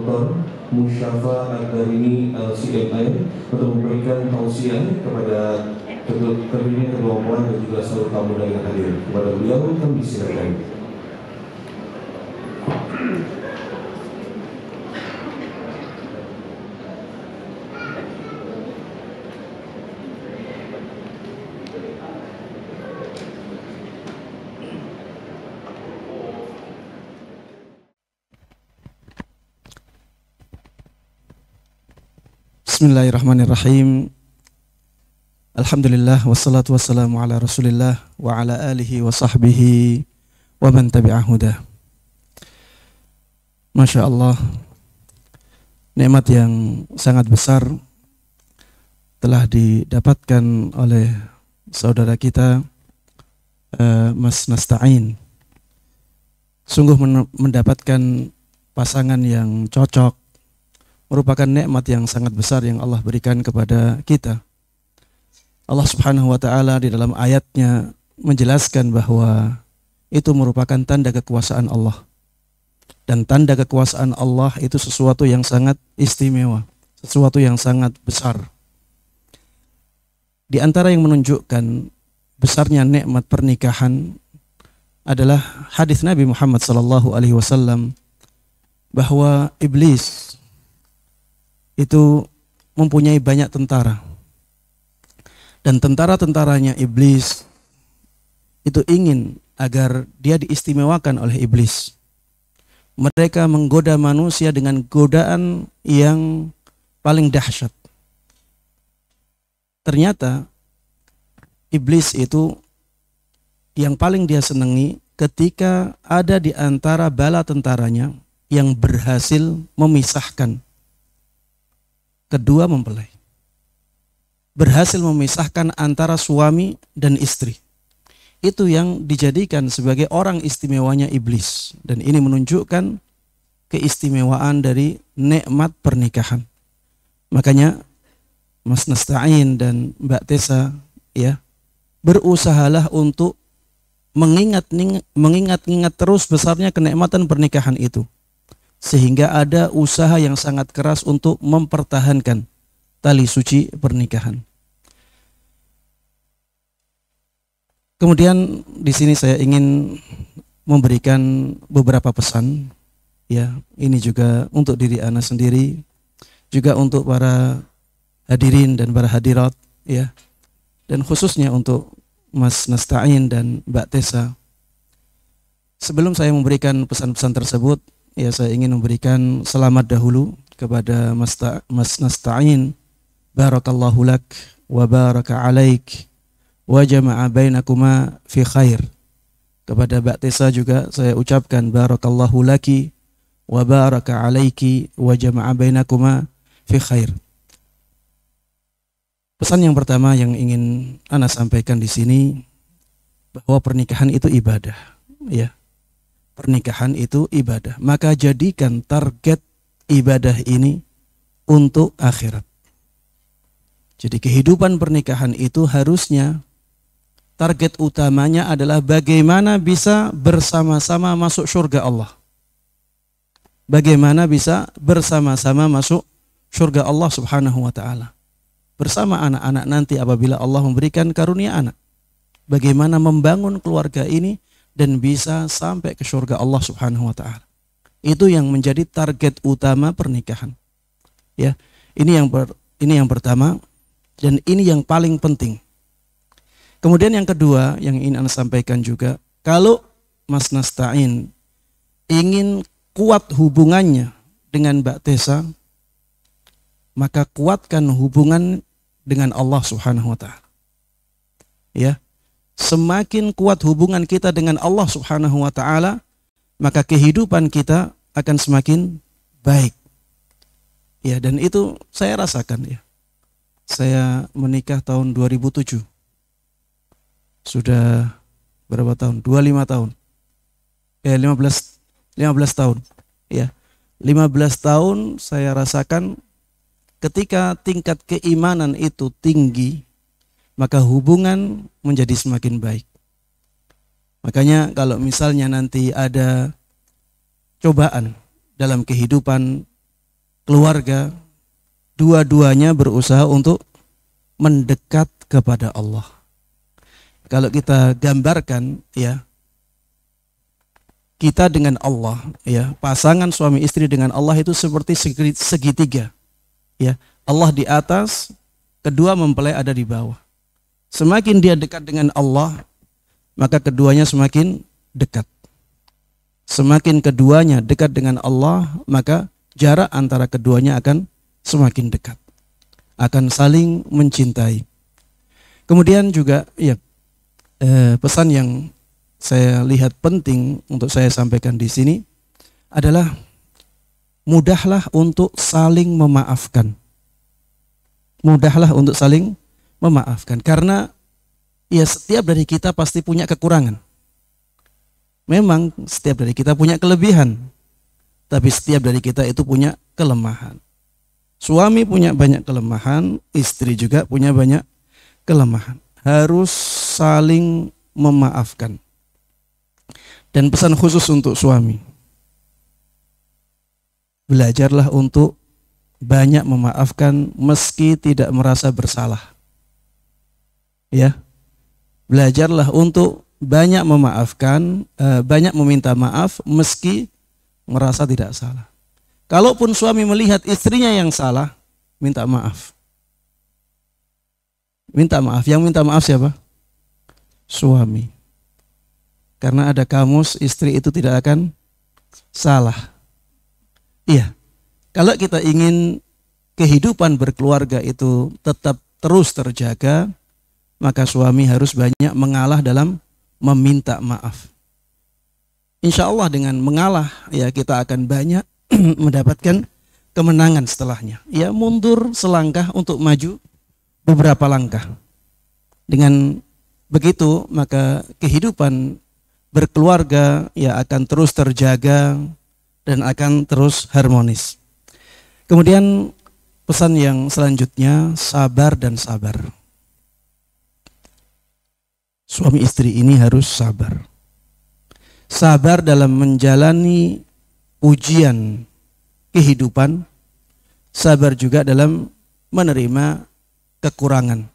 Dr. Musyafa Al-Darini LCMI untuk memberikan tausiah kepada terpilihnya kedua mempelai dan juga seluruh tamu yang hadir. Kepada beliau kami silakan. Bismillahirrahmanirrahim. Alhamdulillah wassalatu wassalamu ala Rasulillah wa ala alihi wa sahbihi wa man tabi'ahuda. Masya Allah, nikmat yang sangat besar telah didapatkan oleh saudara kita Mas Nasta'in. Sungguh mendapatkan pasangan yang cocok merupakan nikmat yang sangat besar yang Allah berikan kepada kita. Allah Subhanahu wa taala di dalam ayatnya menjelaskan bahwa itu merupakan tanda kekuasaan Allah. Dan tanda kekuasaan Allah itu sesuatu yang sangat istimewa, sesuatu yang sangat besar. Di antara yang menunjukkan besarnya nikmat pernikahan adalah hadis Nabi Muhammad SAW bahwa iblis itu mempunyai banyak tentara, dan tentara-tentaranya iblis itu ingin agar dia diistimewakan oleh iblis. Mereka menggoda manusia dengan godaan yang paling dahsyat. Ternyata iblis itu yang paling dia senangi ketika ada di antara bala tentaranya yang berhasil memisahkan kedua mempelai, berhasil memisahkan antara suami dan istri. Itu yang dijadikan sebagai orang istimewanya iblis, dan ini menunjukkan keistimewaan dari nikmat pernikahan. Makanya Mas Nasta'in dan Mbak Tessa ya, berusahalah untuk mengingat terus besarnya kenikmatan pernikahan itu, sehingga ada usaha yang sangat keras untuk mempertahankan tali suci pernikahan. Kemudian di sini saya ingin memberikan beberapa pesan, ya, ini juga untuk diri ana sendiri, juga untuk para hadirin dan para hadirat, ya, dan khususnya untuk Mas Nasta'in dan Mbak Tessa. Sebelum saya memberikan pesan-pesan tersebut, ya, saya ingin memberikan selamat dahulu kepada Mas Nasta'in. Barakallahu lak wa baraka alaik wa jama'a bainakuma fi khair. Kepada Mbak Tessa juga saya ucapkan barakallahu laki wa baraka alaiki wa jama'a bainakuma fi khair. Pesan yang pertama yang ingin ana sampaikan di sini, bahwa pernikahan itu ibadah, ya. Pernikahan itu ibadah, maka jadikan target ibadah ini untuk akhirat. Jadi kehidupan pernikahan itu harusnya target utamanya adalah bagaimana bisa bersama-sama masuk surga Allah. Bagaimana bisa bersama-sama masuk surga Allah Subhanahu wa taala. Bersama anak-anak nanti apabila Allah memberikan karunia anak. Bagaimana membangun keluarga ini dan bisa sampai ke surga Allah Subhanahu wa taala. Itu yang menjadi target utama pernikahan. Ya, ini yang pertama dan ini yang paling penting. Kemudian yang kedua yang ingin Anda sampaikan juga, kalau Mas Nasta'in ingin kuat hubungannya dengan Mbak Tessa, maka kuatkan hubungan dengan Allah Subhanahu wa taala. Ya. Semakin kuat hubungan kita dengan Allah Subhanahu wa taala, maka kehidupan kita akan semakin baik. Ya, dan itu saya rasakan, ya. Saya menikah tahun 2007. Sudah berapa tahun? 25 tahun. 15 tahun. Ya. 15 tahun saya rasakan ketika tingkat keimanan itu tinggi, maka hubungan menjadi semakin baik. Makanya kalau misalnya nanti ada cobaan dalam kehidupan keluarga, dua-duanya berusaha untuk mendekat kepada Allah. Kalau kita gambarkan ya, kita dengan Allah ya, pasangan suami istri dengan Allah itu seperti segitiga ya. Allah di atas, kedua mempelai ada di bawah. Semakin dia dekat dengan Allah, maka keduanya semakin dekat. Semakin keduanya dekat dengan Allah, maka jarak antara keduanya akan semakin dekat. Akan saling mencintai. Kemudian juga ya, pesan yang saya lihat penting untuk saya sampaikan di sini adalah mudahlah untuk saling memaafkan. Mudahlah untuk saling memaafkan, karena ya setiap dari kita pasti punya kekurangan. Memang setiap dari kita punya kelebihan, tapi setiap dari kita itu punya kelemahan. Suami punya banyak kelemahan, istri juga punya banyak kelemahan. Harus saling memaafkan. Dan pesan khusus untuk suami, belajarlah untuk banyak memaafkan meski tidak merasa bersalah. Ya, belajarlah untuk banyak memaafkan, banyak meminta maaf meski merasa tidak salah. Kalaupun suami melihat istrinya yang salah, minta maaf. Minta maaf. Yang minta maaf siapa? Suami. Karena ada kamus, istri itu tidak akan salah. Iya. Kalau kita ingin kehidupan berkeluarga itu tetap terus terjaga, maka suami harus banyak mengalah dalam meminta maaf. Insya Allah dengan mengalah ya kita akan banyak mendapatkan kemenangan setelahnya. Ya, mundur selangkah untuk maju beberapa langkah. Dengan begitu maka kehidupan berkeluarga ya akan terus terjaga dan akan terus harmonis. Kemudian pesan yang selanjutnya, sabar dan sabar. Suami istri ini harus sabar. Sabar dalam menjalani ujian kehidupan, sabar juga dalam menerima kekurangan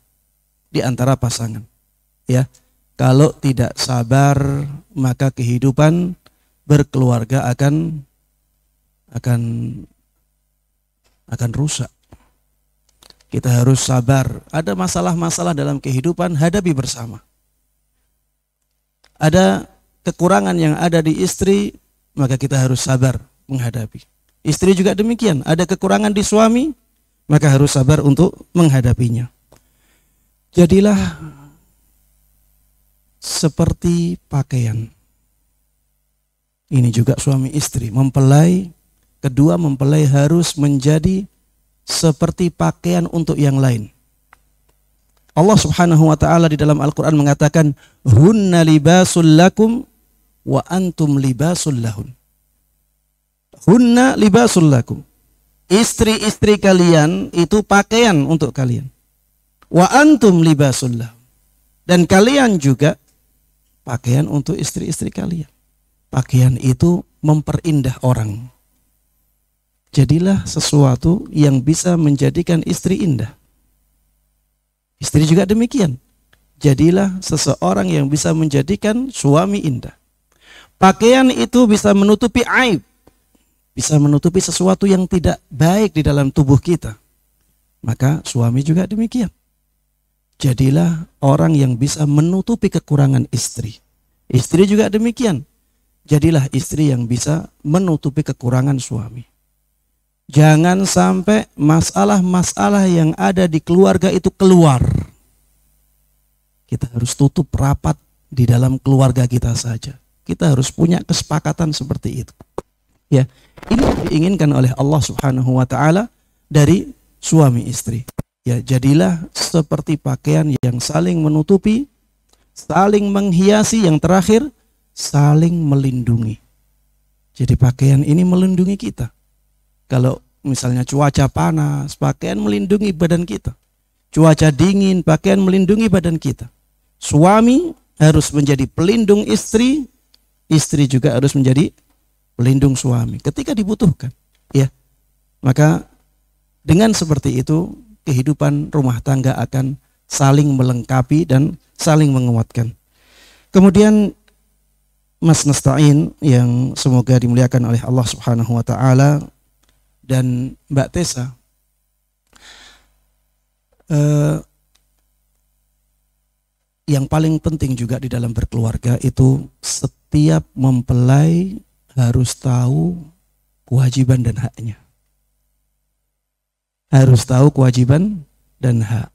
di antara pasangan. Ya, kalau tidak sabar, maka kehidupan berkeluarga akan rusak. Kita harus sabar. Ada masalah-masalah dalam kehidupan, hadapi bersama. Ada kekurangan yang ada di istri, maka kita harus sabar menghadapi. Istri juga demikian, ada kekurangan di suami, maka harus sabar untuk menghadapinya. Jadilah seperti pakaian. Ini juga suami istri, mempelai, kedua mempelai harus menjadi seperti pakaian untuk yang lain. Allah Subhanahu wa taala di dalam Al-Qur'an mengatakan, "Hunna libasul lakum wa antum libasul lahun." Hunna libasul lakum. Istri-istri kalian itu pakaian untuk kalian. Wa antum libasul lahun. Dan kalian juga pakaian untuk istri-istri kalian. Pakaian itu memperindah orang. Jadilah sesuatu yang bisa menjadikan istri indah. Istri juga demikian. Jadilah seseorang yang bisa menjadikan suami indah. Pakaian itu bisa menutupi aib, bisa menutupi sesuatu yang tidak baik di dalam tubuh kita. Maka suami juga demikian. Jadilah orang yang bisa menutupi kekurangan istri. Istri juga demikian. Jadilah istri yang bisa menutupi kekurangan suami. Jangan sampai masalah-masalah yang ada di keluarga itu keluar. Kita harus tutup rapat di dalam keluarga kita saja. Kita harus punya kesepakatan seperti itu. Ya, ini yang diinginkan oleh Allah Subhanahu wa taala dari suami istri. Ya, jadilah seperti pakaian yang saling menutupi, saling menghiasi, yang terakhir saling melindungi. Jadi pakaian ini melindungi kita. Kalau misalnya cuaca panas, pakaian melindungi badan kita. Cuaca dingin, pakaian melindungi badan kita. Suami harus menjadi pelindung istri, istri juga harus menjadi pelindung suami ketika dibutuhkan. Ya, Maka dengan seperti itu kehidupan rumah tangga akan saling melengkapi dan saling menguatkan. Kemudian Mas Nasta'in yang semoga dimuliakan oleh Allah Subhanahu wa taala dan Mbak Tessa, yang paling penting juga di dalam berkeluarga itu setiap mempelai harus tahu kewajiban dan haknya. Harus tahu kewajiban dan hak.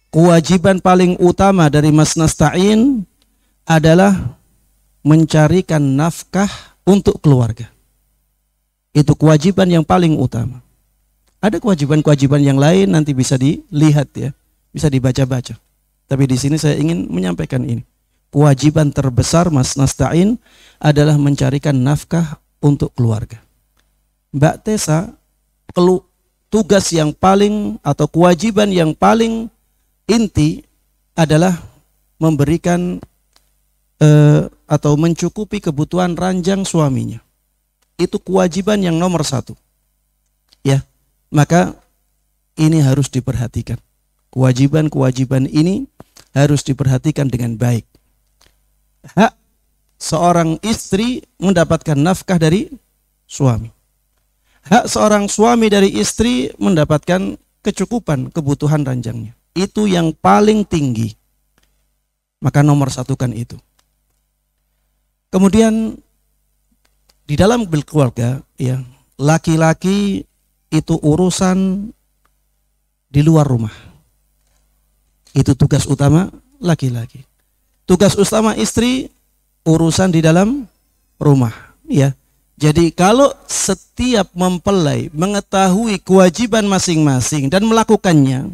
Kewajiban paling utama dari Mas Nasta'in adalah mencarikan nafkah untuk keluarga. Itu kewajiban yang paling utama. Ada kewajiban-kewajiban yang lain nanti bisa dilihat ya, bisa dibaca-baca. Tapi di sini saya ingin menyampaikan ini. Kewajiban terbesar Mas Nasta'in adalah mencarikan nafkah untuk keluarga. Mbak Tessa, tugas yang paling atau kewajiban yang paling inti adalah memberikan atau mencukupi kebutuhan ranjang suaminya. Itu kewajiban yang nomor satu. Ya, maka ini harus diperhatikan. Kewajiban-kewajiban ini harus diperhatikan dengan baik. Hak seorang istri mendapatkan nafkah dari suami. Hak seorang suami dari istri mendapatkan kecukupan kebutuhan ranjangnya. Itu yang paling tinggi. Maka nomor satukan itu. Kemudian di dalam berkeluarga, ya, laki-laki itu urusan di luar rumah. Itu tugas utama laki-laki. Tugas utama istri urusan di dalam rumah, ya. Jadi kalau setiap mempelai mengetahui kewajiban masing-masing dan melakukannya,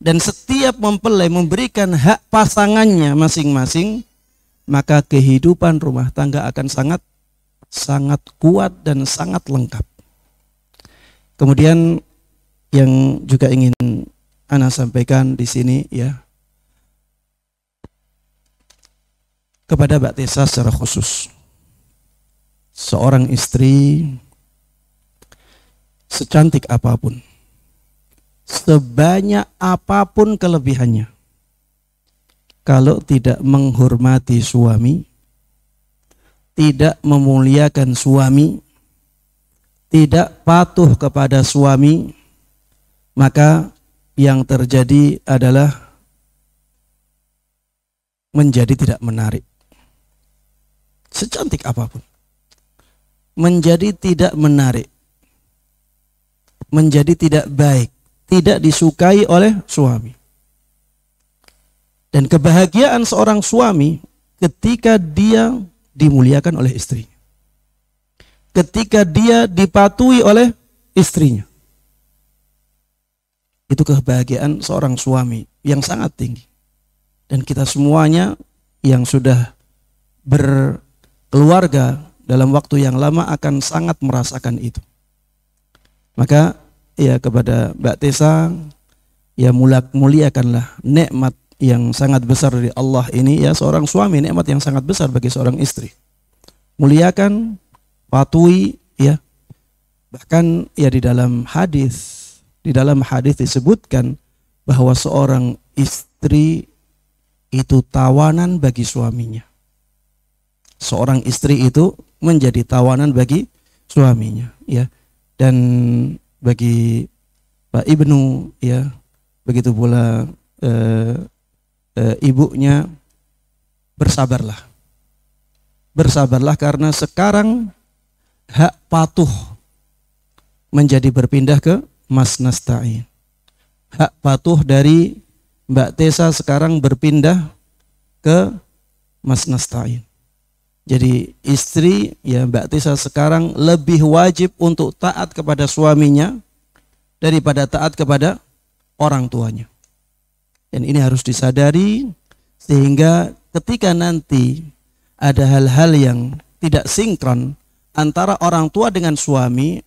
dan setiap mempelai memberikan hak pasangannya masing-masing, maka kehidupan rumah tangga akan sangat kuat dan sangat lengkap. Kemudian yang juga ingin Ana sampaikan di sini, ya, kepada Mbak Tessa secara khusus. Seorang istri secantik apapun, sebanyak apapun kelebihannya, kalau tidak menghormati suami, tidak memuliakan suami, tidak patuh kepada suami, maka yang terjadi adalah menjadi tidak menarik. Secantik apapun, menjadi tidak menarik, menjadi tidak baik, tidak disukai oleh suami. Dan kebahagiaan seorang suami ketika dia dimuliakan oleh istrinya, ketika dia dipatuhi oleh istrinya. Itu kebahagiaan seorang suami yang sangat tinggi. Dan kita semuanya yang sudah berkeluarga dalam waktu yang lama akan sangat merasakan itu. Maka ya kepada Mbak Tessa, ya muliakanlah nikmat yang sangat besar dari Allah ini, ya, seorang suami, nikmat yang sangat besar bagi seorang istri. Muliakan, patuhi, ya. Bahkan ya di dalam hadis disebutkan bahwa seorang istri itu tawanan bagi suaminya. Seorang istri itu menjadi tawanan bagi suaminya, ya. Dan bagi Pak Ibnu, ya, begitu pula ibunya, bersabarlah. Bersabarlah karena sekarang hak patuh menjadi berpindah ke Mas Nasta'in. Hak patuh dari Mbak Tessa sekarang berpindah ke Mas Nasta'in. Jadi istri, ya, Mbak Tessa sekarang lebih wajib untuk taat kepada suaminya daripada taat kepada orang tuanya. Dan ini harus disadari, sehingga ketika nanti ada hal-hal yang tidak sinkron antara orang tua dengan suami,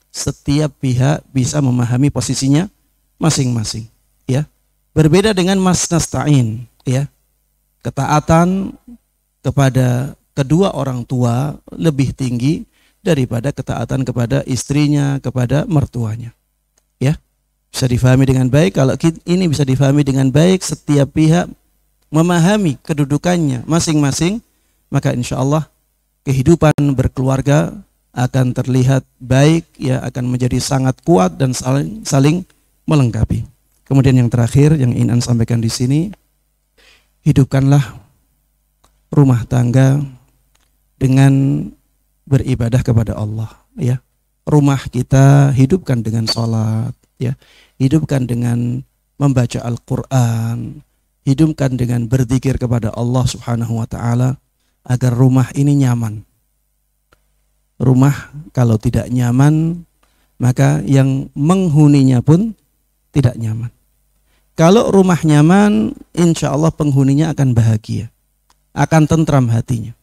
setiap pihak bisa memahami posisinya masing-masing, ya. Berbeda dengan Mas Nasta'in, ya. Ketaatan kepada kedua orang tua lebih tinggi daripada ketaatan kepada istrinya, kepada mertuanya. Ya, bisa difahami dengan baik. Kalau ini bisa difahami dengan baik, setiap pihak memahami kedudukannya masing-masing, maka insya Allah kehidupan berkeluarga akan terlihat baik, ya, akan menjadi sangat kuat dan saling melengkapi. Kemudian yang terakhir yang ingin Anda sampaikan di sini, hidupkanlah rumah tangga dengan beribadah kepada Allah, ya. Rumah kita hidupkan dengan sholat, ya. Hidupkan dengan membaca Al-Quran, hidupkan dengan berzikir kepada Allah Subhanahu wa ta'ala, agar rumah ini nyaman. Rumah kalau tidak nyaman, maka yang menghuninya pun tidak nyaman. Kalau rumah nyaman, insya Allah penghuninya akan bahagia, akan tentram hatinya.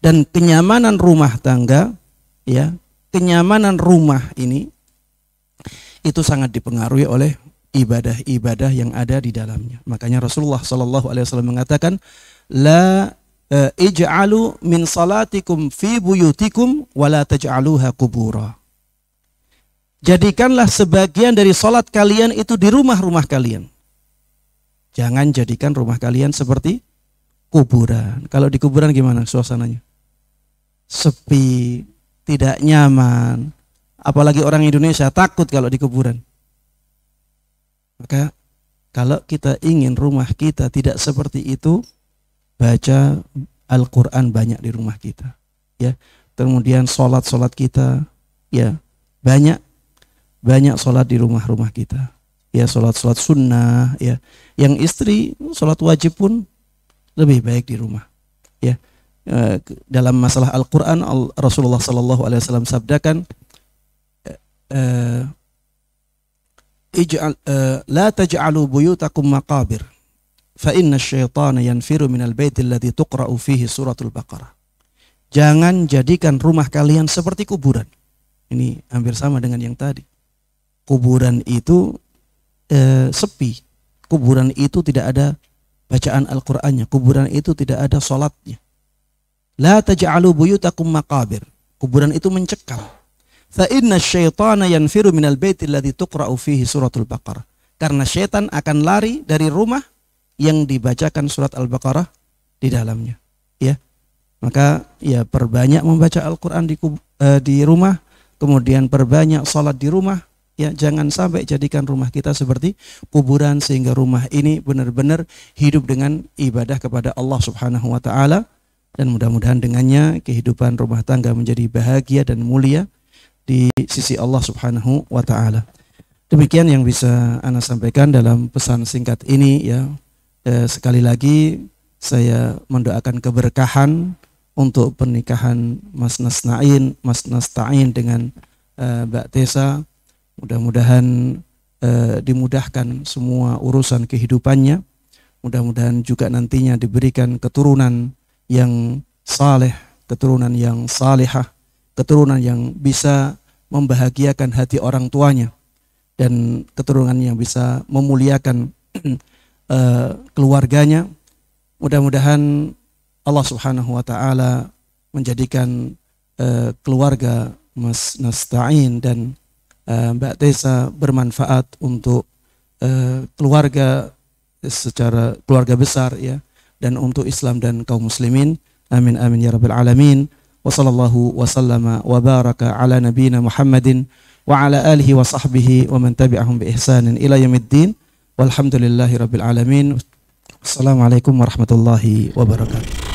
Dan kenyamanan rumah tangga, ya, kenyamanan rumah ini itu sangat dipengaruhi oleh ibadah-ibadah yang ada di dalamnya. Makanya Rasulullah SAW mengatakan, la ij'alu min salatikum fi buyutikum wa la taj'aluha qubura. Jadikanlah sebagian dari salat kalian itu di rumah-rumah kalian. Jangan jadikan rumah kalian seperti kuburan. Kalau di kuburan gimana suasananya? Sepi, tidak nyaman. Apalagi orang Indonesia takut kalau di kuburan. Maka kalau kita ingin rumah kita tidak seperti itu, baca Al-Quran banyak di rumah kita, ya. Kemudian sholat kita, ya, banyak sholat di rumah-rumah kita, ya, sholat sunnah, ya. Yang istri sholat wajib pun lebih baik di rumah, ya. Dalam masalah Al-Quran, Rasulullah SAW sabdakan, la taj'alu buyutakum maqabir fa inna syaitana yanfiru minal baiti alladhi tuqra'u fihi suratul Baqarah. Jangan jadikan rumah kalian seperti kuburan. Ini hampir sama dengan yang tadi. Kuburan itu sepi. Kuburan itu tidak ada bacaan Al-Qur'annya. Kuburan itu tidak ada salatnya. La taj'alu buyutakum maqabir. Kuburan itu mencekam. Fa inna syaitana yanfiru minal baiti alladhi tuqra'u fihi suratul Baqarah. Karena syaitan akan lari dari rumah yang dibacakan surat Al-Baqarah di dalamnya, ya. Maka ya perbanyak membaca Al-Qur'an di rumah, kemudian perbanyak salat di rumah, ya. Jangan sampai jadikan rumah kita seperti kuburan, sehingga rumah ini benar-benar hidup dengan ibadah kepada Allah Subhanahu wa taala, dan mudah-mudahan dengannya kehidupan rumah tangga menjadi bahagia dan mulia di sisi Allah Subhanahu wa taala. Demikian yang bisa Ana sampaikan dalam pesan singkat ini, ya. Sekali lagi saya mendoakan keberkahan untuk pernikahan Mas Nasta'in dengan Mbak Tessa. Mudah-mudahan dimudahkan semua urusan kehidupannya. Mudah-mudahan juga nantinya diberikan keturunan yang saleh, keturunan yang salihah, keturunan yang bisa membahagiakan hati orang tuanya, dan keturunan yang bisa memuliakan keluarganya. Mudah-mudahan Allah Subhanahu wa taala menjadikan keluarga Mas Nasta'in dan Mbak Tessa bermanfaat untuk keluarga secara keluarga besar, ya, dan untuk Islam dan kaum muslimin. Amin amin ya rabbal alamin. Wa sallallahu wa sallama wa baraka ala nabiyyina Muhammadin wa ala alihi wa sahbihi wa man tabi'ahum bi ihsanin ila yaumiddin. Walhamdulillahi rabbil alamin. Assalamualaikum warahmatullahi wabarakatuh.